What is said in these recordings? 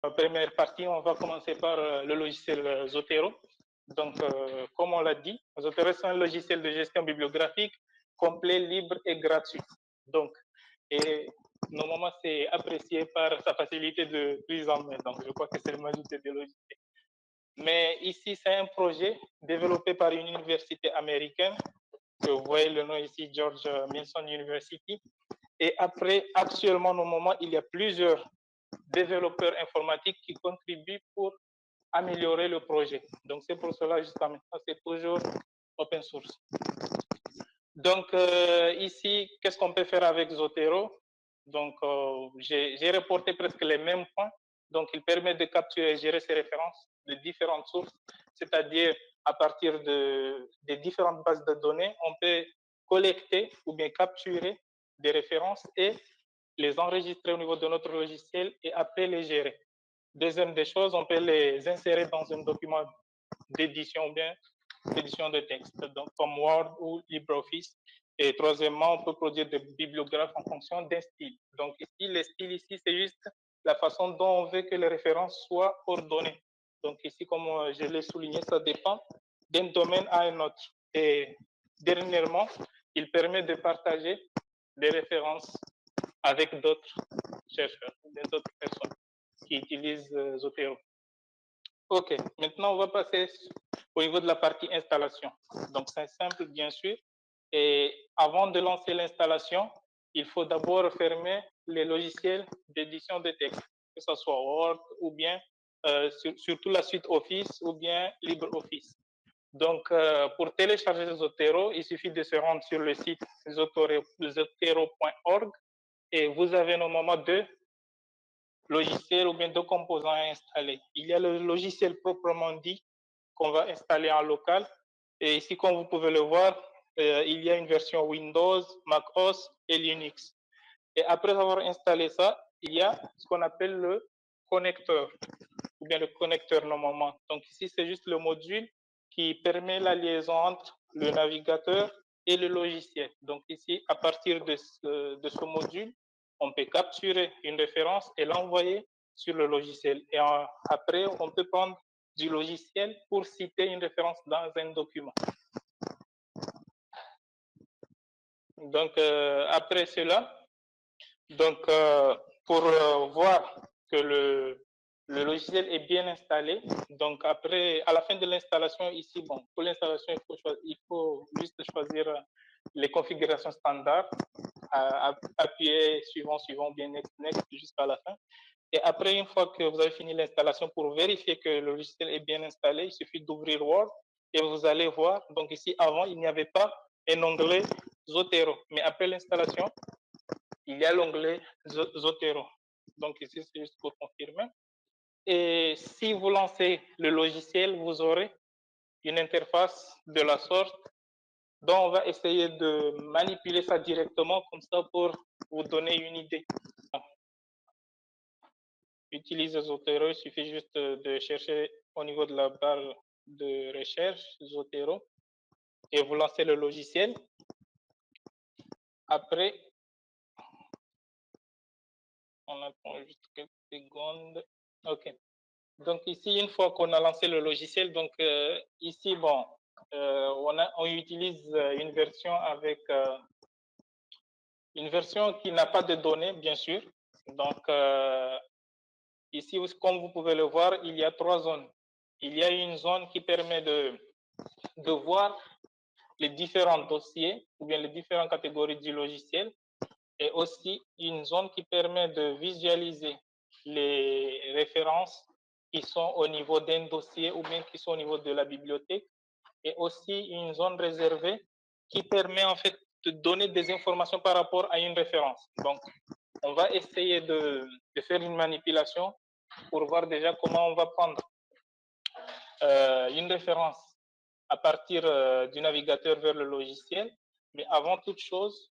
la première partie, on va commencer par le logiciel Zotero. Donc, comme on l'a dit, Zotero, c'est un logiciel de gestion bibliographique complet, libre et gratuit. Donc, et normalement, c'est apprécié par sa facilité de prise en main. Donc, je crois que c'est le majorité des logiciels. Mais ici, c'est un projet développé par une université américaine. Vous voyez le nom ici, George Mason University. Et après, actuellement, au moment, il y a plusieurs développeurs informatiques qui contribuent pour améliorer le projet. Donc, c'est pour cela, jusqu'à maintenant, c'est toujours open source. Donc, ici, qu'est-ce qu'on peut faire avec Zotero? Donc, j'ai reporté presque les mêmes points. Donc, il permet de capturer et gérer ces références de différentes sources, c'est-à-dire à partir des différentes bases de données, on peut collecter ou bien capturer des références et les enregistrer au niveau de notre logiciel et après les gérer. Deuxième des choses, on peut les insérer dans un document d'édition ou bien d'édition de texte, donc comme Word ou LibreOffice. Et troisièmement, on peut produire des bibliographes en fonction d'un style. Donc ici, les styles ici, c'est juste la façon dont on veut que les références soient ordonnées. Donc ici, comme je l'ai souligné, ça dépend d'un domaine à un autre. Et dernièrement, il permet de partager des références avec d'autres chercheurs, d'autres personnes qui utilisent Zotero. OK, maintenant on va passer au niveau de la partie installation. Donc c'est simple, bien sûr. Et avant de lancer l'installation, il faut d'abord fermer les logiciels d'édition de texte, que ce soit Word ou bien surtout la suite Office ou bien LibreOffice. Donc, pour télécharger Zotero, il suffit de se rendre sur le site zotero.org et vous avez normalement deux logiciels ou bien deux composants à installer. Il y a le logiciel proprement dit qu'on va installer en local. Et ici, comme vous pouvez le voir, il y a une version Windows, macOS et Linux. Et après avoir installé ça, il y a ce qu'on appelle le connecteur, ou bien le connecteur normalement. Donc ici, c'est juste le module qui permet la liaison entre le navigateur et le logiciel. Donc ici, à partir de ce module, on peut capturer une référence et l'envoyer sur le logiciel. Et après, on peut prendre du logiciel pour citer une référence dans un document. Donc, après cela, donc, pour voir que le logiciel est bien installé, donc après, à la fin de l'installation, ici, bon, pour l'installation, il faut juste choisir les configurations standards, appuyer suivant, bien next jusqu'à la fin. Et après, une fois que vous avez fini l'installation, pour vérifier que le logiciel est bien installé, il suffit d'ouvrir Word et vous allez voir. Donc ici, avant, il n'y avait pas un onglet Zotero, mais après l'installation, il y a l'onglet Zotero. Donc ici, c'est juste pour confirmer. Et si vous lancez le logiciel, vous aurez une interface de la sorte dont on va essayer de manipuler ça directement comme ça pour vous donner une idée. Utiliser Zotero, il suffit juste de chercher au niveau de la barre de recherche Zotero et vous lancez le logiciel. Après, on attend juste quelques secondes. OK. Donc ici, une fois qu'on a lancé le logiciel, donc ici, bon, on utilise une version avec une version qui n'a pas de données, bien sûr. Donc ici, comme vous pouvez le voir, il y a trois zones. Il y a une zone qui permet de voir les différents dossiers ou bien les différentes catégories du logiciel et aussi une zone qui permet de visualiser les références qui sont au niveau d'un dossier ou bien qui sont au niveau de la bibliothèque et aussi une zone réservée qui permet en fait de donner des informations par rapport à une référence. Donc, on va essayer de faire une manipulation pour voir déjà comment on va prendre une référence à partir du navigateur vers le logiciel. Mais avant toute chose,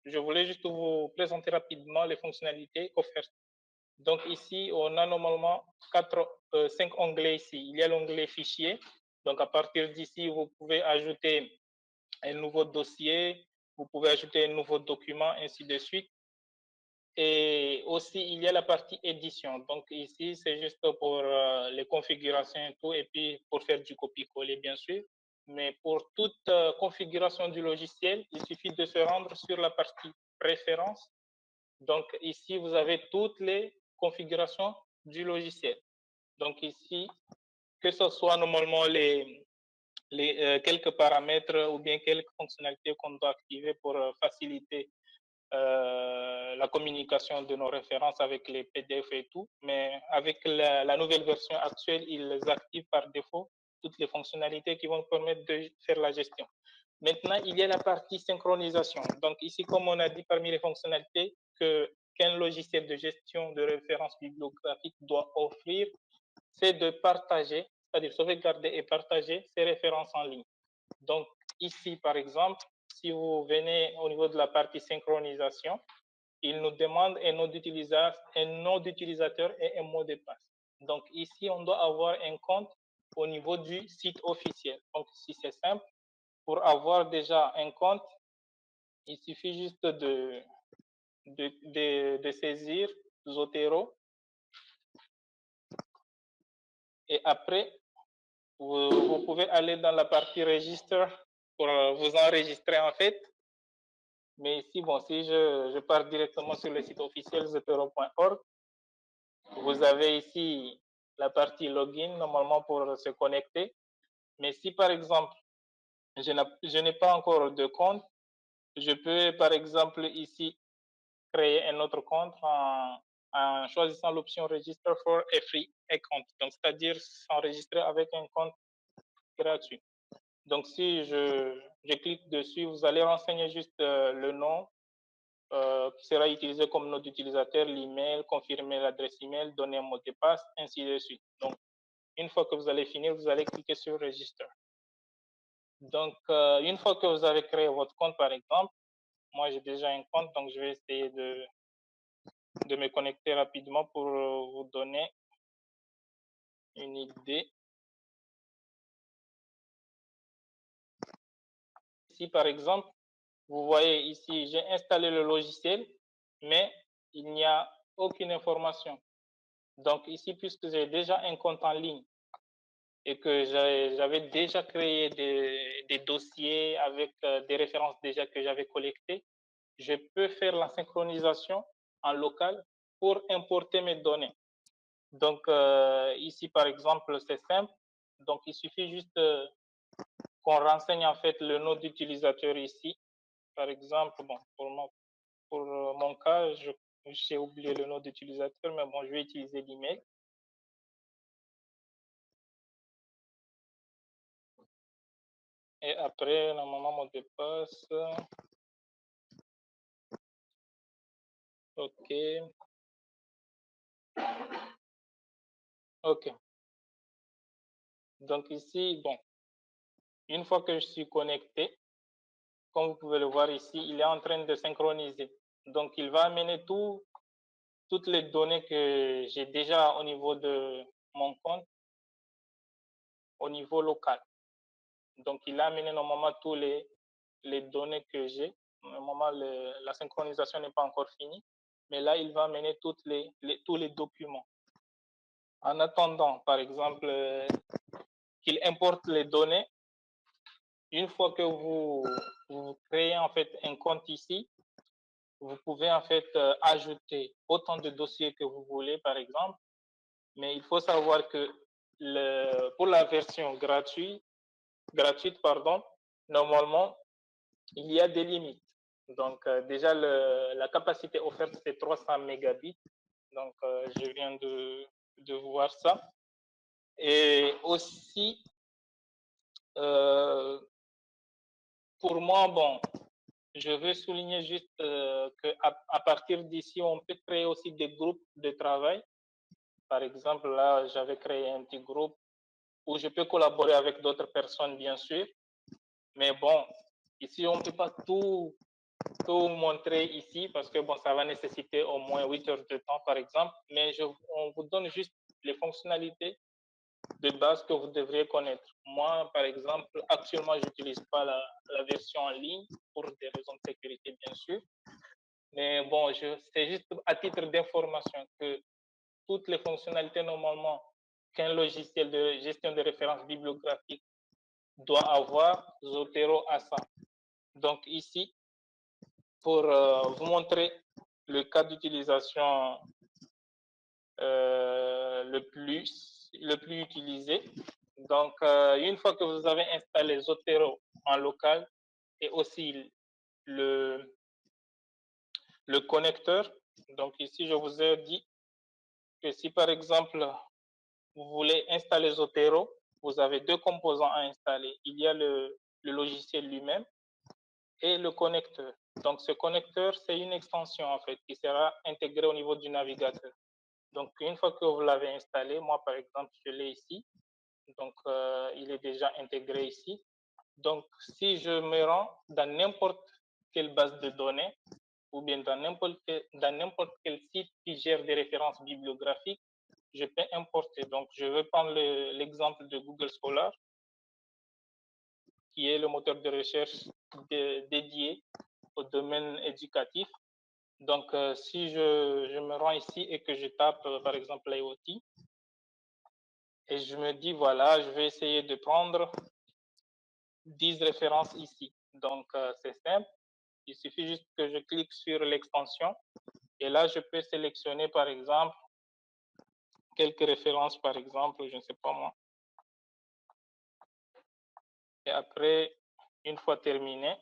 je voulais juste vous présenter rapidement les fonctionnalités offertes. Donc ici, on a normalement 5 onglets ici. Il y a l'onglet fichier. Donc à partir d'ici, vous pouvez ajouter un nouveau dossier, vous pouvez ajouter un nouveau document, ainsi de suite. Et aussi, il y a la partie édition. Donc ici, c'est juste pour les configurations et tout, et puis pour faire du copier-coller, bien sûr. Mais pour toute configuration du logiciel, il suffit de se rendre sur la partie préférences. Donc ici, vous avez toutes les configurations du logiciel. Donc ici, que ce soit normalement quelques paramètres ou bien quelques fonctionnalités qu'on doit activer pour faciliter la communication de nos références avec les PDF et tout, mais avec la nouvelle version actuelle, ils activent par défaut toutes les fonctionnalités qui vont permettre de faire la gestion. Maintenant, il y a la partie synchronisation. Donc ici, comme on a dit, parmi les fonctionnalités qu'un logiciel de gestion de références bibliographiques doit offrir, c'est de partager, c'est-à-dire sauvegarder et partager ces références en ligne. Donc ici, par exemple, si vous venez au niveau de la partie synchronisation, il nous demande un nom d'utilisateur et un mot de passe. Donc ici, on doit avoir un compte au niveau du site officiel. Donc ici, c'est simple. Pour avoir déjà un compte, il suffit juste de saisir Zotero. Et après, vous pouvez aller dans la partie registre pour vous enregistrer en fait. Mais ici, bon, si je pars directement sur le site officiel zotero.org, vous avez ici la partie login normalement pour se connecter. Mais si par exemple, je n'ai pas encore de compte, je peux par exemple ici créer un autre compte en choisissant l'option Register for a free account. Donc, c'est-à-dire s'enregistrer avec un compte gratuit. Donc, si je clique dessus, vous allez renseigner juste le nom qui sera utilisé comme nom d'utilisateur, l'email, confirmer l'adresse email, donner un mot de passe, ainsi de suite. Donc, une fois que vous allez finir, vous allez cliquer sur Register. Donc, une fois que vous avez créé votre compte, par exemple, moi j'ai déjà un compte, donc je vais essayer de me connecter rapidement pour vous donner une idée. Ici, par exemple, vous voyez ici, j'ai installé le logiciel, mais il n'y a aucune information. Donc ici, puisque j'ai déjà un compte en ligne et que j'avais déjà créé des dossiers avec des références déjà que j'avais collectées, je peux faire la synchronisation en local pour importer mes données. Donc ici, par exemple, c'est simple. Donc il suffit juste qu'on renseigne en fait le nom d'utilisateur ici. Par exemple, bon, pour mon cas, j'ai oublié le nom d'utilisateur, mais bon, je vais utiliser l'email. Et après, normalement, mot de passe. OK. OK. Donc ici, bon, une fois que je suis connecté, comme vous pouvez le voir ici, il est en train de synchroniser. Donc, il va amener toutes les données que j'ai déjà au niveau de mon compte, au niveau local. Donc, il a amené normalement tous les données que j'ai. Normalement, la synchronisation n'est pas encore finie. Mais là, il va amener tous les documents. En attendant, par exemple, qu'il importe les données, une fois que vous créez en fait un compte ici, vous pouvez en fait ajouter autant de dossiers que vous voulez, par exemple. Mais il faut savoir que pour la version gratuite, normalement, il y a des limites. Donc, déjà, la capacité offerte, c'est 300 mégabits. Donc, je viens de voir ça. Et aussi, pour moi, bon, je veux souligner juste qu'à partir d'ici, on peut créer aussi des groupes de travail. Par exemple, là, j'avais créé un petit groupe où je peux collaborer avec d'autres personnes, bien sûr. Mais bon, ici, on ne peut pas tout montrer ici parce que bon, ça va nécessiter au moins 8 heures de temps, par exemple. Mais on vous donne juste les fonctionnalités de base que vous devriez connaître. Moi, par exemple, actuellement, je n'utilise pas la version en ligne pour des raisons de sécurité, bien sûr. Mais bon, c'est juste à titre d'information que toutes les fonctionnalités normalement qu'un logiciel de gestion de références bibliographiques doit avoir, Zotero a ça. Donc ici, pour vous montrer le cas d'utilisation le plus utilisé. Donc, une fois que vous avez installé Zotero en local et aussi le connecteur, donc ici, je vous ai dit que si par exemple, vous voulez installer Zotero, vous avez deux composants à installer. Il y a le logiciel lui-même et le connecteur. Donc, ce connecteur, c'est une extension en fait qui sera intégrée au niveau du navigateur. Donc, une fois que vous l'avez installé, moi par exemple, je l'ai ici. Donc, il est déjà intégré ici. Donc, si je me rends dans n'importe quelle base de données ou bien dans n'importe quel site qui gère des références bibliographiques, je peux importer. Donc, je vais prendre l'exemple de Google Scholar, qui est le moteur de recherche dédié au domaine éducatif. Donc, si je me rends ici et que je tape, par exemple, IoT, et je me dis, voilà, je vais essayer de prendre 10 références ici. Donc, c'est simple. Il suffit juste que je clique sur l'extension. Et là, je peux sélectionner, par exemple, quelques références, par exemple, je ne sais pas moi. Et après, une fois terminé,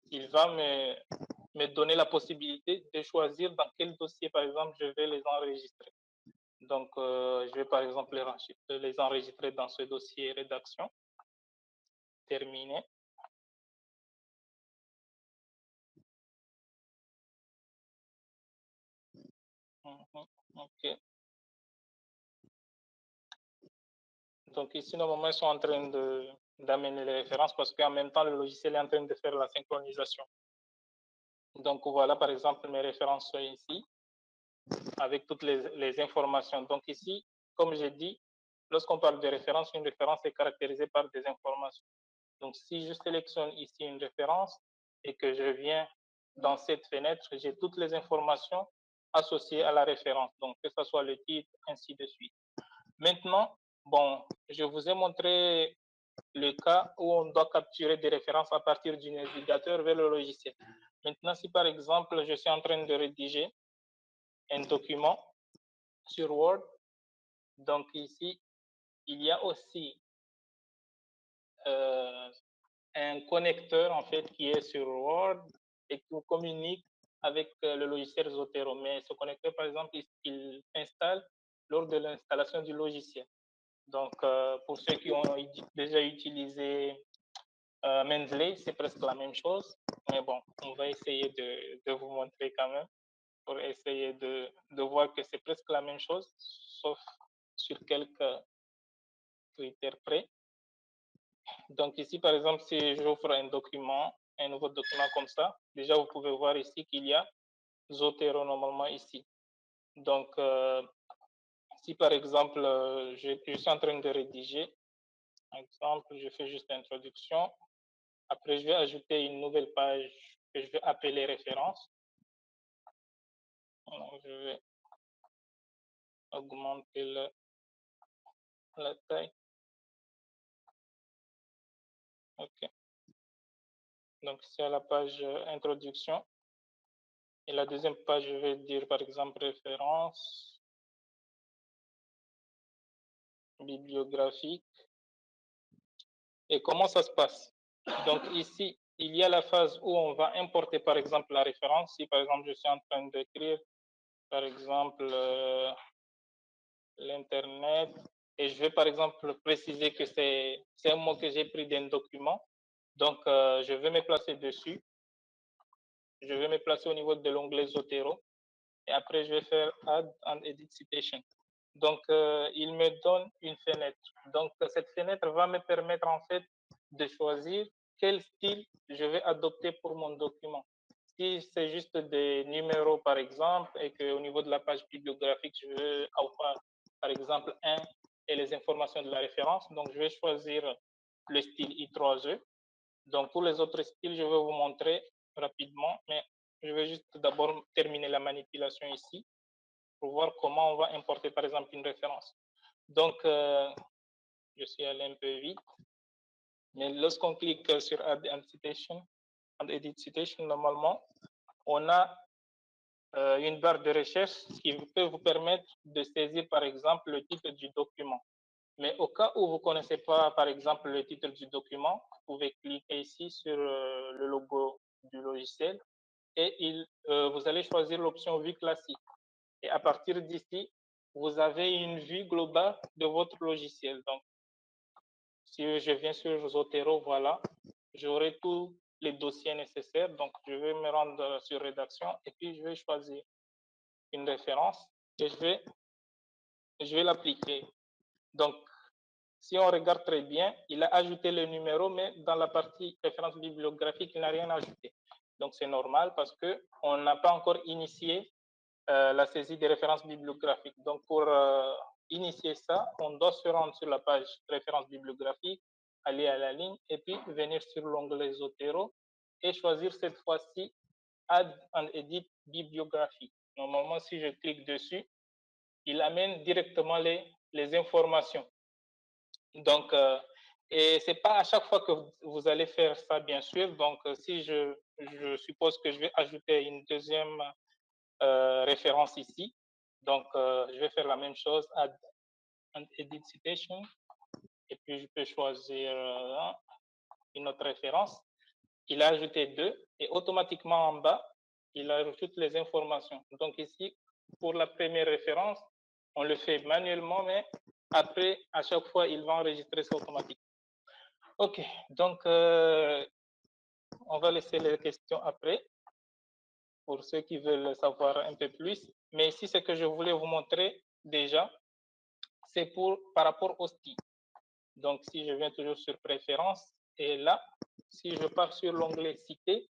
il va me donner la possibilité de choisir dans quel dossier, par exemple, je vais les enregistrer. Donc, je vais, par exemple, les enregistrer dans ce dossier rédaction. Terminé. OK. Donc ici, normalement, ils sont en train d'amener les références parce qu'en même temps, le logiciel est en train de faire la synchronisation. Donc voilà, par exemple, mes références sont ici avec toutes les informations. Donc ici, comme j'ai dit, lorsqu'on parle de référence, une référence est caractérisée par des informations. Donc si je sélectionne ici une référence et que je viens dans cette fenêtre, j'ai toutes les informations associées à la référence. Donc que ce soit le titre, ainsi de suite. Maintenant, bon, je vous ai montré le cas où on doit capturer des références à partir du navigateur vers le logiciel. Maintenant, si par exemple, je suis en train de rédiger un document sur Word, donc ici, il y a aussi un connecteur en fait qui est sur Word et qui communique avec le logiciel Zotero. Mais ce connecteur, par exemple, il s'installe lors de l'installation du logiciel. Donc, pour ceux qui ont déjà utilisé Mendeley, c'est presque la même chose. Mais bon, on va essayer de vous montrer quand même pour essayer de voir que c'est presque la même chose, sauf sur quelques critères près. Donc ici, par exemple, si j'ouvre un document, un nouveau document comme ça, déjà vous pouvez voir ici qu'il y a Zotero normalement ici. Donc, si par exemple, je suis en train de rédiger, par exemple, je fais juste l'introduction. Après, je vais ajouter une nouvelle page que je vais appeler référence. Alors, je vais augmenter la taille. OK. Donc, c'est à la page introduction. Et la deuxième page, je vais dire par exemple référence bibliographique. Et comment ça se passe? Donc ici, il y a la phase où on va importer par exemple la référence. Si par exemple je suis en train d'écrire par exemple l'Internet et je vais par exemple préciser que c'est un mot que j'ai pris d'un document. Donc je vais me placer dessus. Je vais me placer au niveau de l'onglet Zotero et après je vais faire Add and Edit Citation. Donc il me donne une fenêtre. Donc cette fenêtre va me permettre en fait de choisir quel style je vais adopter pour mon document. Si c'est juste des numéros par exemple et qu'au niveau de la page bibliographique je veux avoir par exemple 1 et les informations de la référence, donc je vais choisir le style I3E. Donc pour les autres styles, je vais vous montrer rapidement, mais je vais juste d'abord terminer la manipulation ici pour voir comment on va importer par exemple une référence. Donc, je suis allé un peu vite, mais lorsqu'on clique sur Add and Citation, and Edit Citation, normalement, on a une barre de recherche qui peut vous permettre de saisir par exemple le titre du document. Mais au cas où vous ne connaissez pas, par exemple, le titre du document, vous pouvez cliquer ici sur le logo du logiciel et vous allez choisir l'option vue classique. Et à partir d'ici, vous avez une vue globale de votre logiciel. Donc, si je viens sur Zotero, voilà, j'aurai tous les dossiers nécessaires. Donc, je vais me rendre sur rédaction et puis je vais choisir une référence et je vais l'appliquer. Donc, si on regarde très bien, il a ajouté le numéro, mais dans la partie référence bibliographique, il n'a rien ajouté. Donc, c'est normal parce qu'on n'a pas encore initié la saisie des références bibliographiques. Donc, pour initier ça, on doit se rendre sur la page référence bibliographique, aller à la ligne et puis venir sur l'onglet Zotero et choisir cette fois-ci Add and Edit Bibliography. Normalement, si je clique dessus, il amène directement les informations. Donc, et c'est pas à chaque fois que vous allez faire ça, bien sûr. Donc, si je suppose que je vais ajouter une deuxième référence ici, donc je vais faire la même chose, Add and Edit Citation, et puis je peux choisir une autre référence. Il a ajouté deux, et automatiquement en bas, il ajoute les informations. Donc ici, pour la première référence, on le fait manuellement, mais après, à chaque fois, il va enregistrer ça automatiquement. OK, donc on va laisser les questions après pour ceux qui veulent savoir un peu plus. Mais ici, ce que je voulais vous montrer déjà, c'est par rapport au style. Donc, si je viens toujours sur Préférences, et là, si je pars sur l'onglet Citer,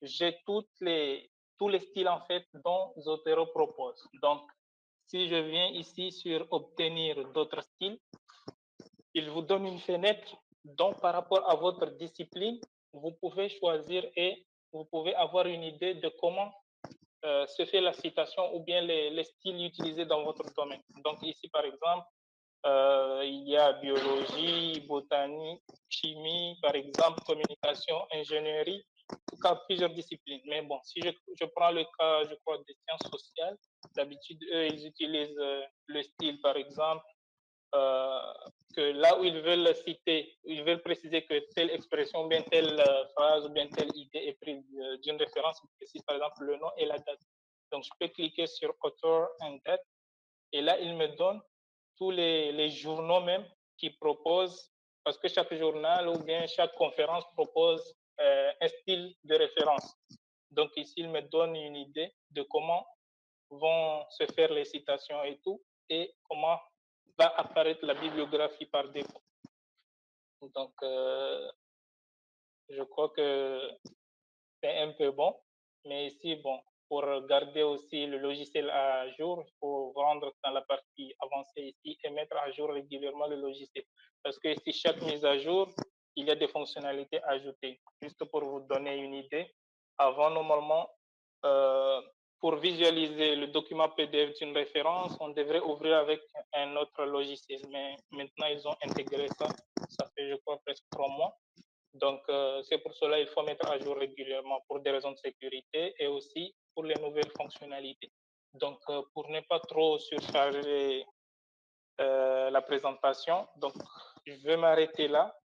j'ai tous les styles en fait dont Zotero propose. Donc, si je viens ici sur Obtenir d'autres styles, il vous donne une fenêtre dont par rapport à votre discipline, vous pouvez choisir et vous pouvez avoir une idée de comment se fait la citation ou bien les styles utilisés dans votre domaine. Donc ici, par exemple, il y a biologie, botanique, chimie, par exemple, communication, ingénierie, en tout cas plusieurs disciplines. Mais bon, si je prends le cas, je crois, des sciences sociales, d'habitude, eux, ils utilisent le style, par exemple, que là où ils veulent citer, ils veulent préciser que telle expression, ou bien telle phrase, ou bien telle idée est prise d'une référence, ils précisent par exemple le nom et la date. Donc, je peux cliquer sur Author and Date, et là, il me donne tous les journaux même qui proposent, parce que chaque journal ou bien chaque conférence propose un style de référence. Donc, ici, il me donne une idée de comment vont se faire les citations et tout, et comment va apparaître la bibliographie par défaut. Donc, je crois que c'est un peu bon, mais ici, bon, pour garder aussi le logiciel à jour, il faut rendre dans la partie avancée ici et mettre à jour régulièrement le logiciel. Parce que ici, chaque mise à jour, il y a des fonctionnalités ajoutées. Juste pour vous donner une idée, avant, normalement, pour visualiser le document PDF d'une référence, on devrait ouvrir avec un autre logiciel. Mais maintenant, ils ont intégré ça. Ça fait, je crois, presque 3 mois. Donc, c'est pour cela qu'il faut mettre à jour régulièrement pour des raisons de sécurité et aussi pour les nouvelles fonctionnalités. Donc, pour ne pas trop surcharger la présentation, donc je vais m'arrêter là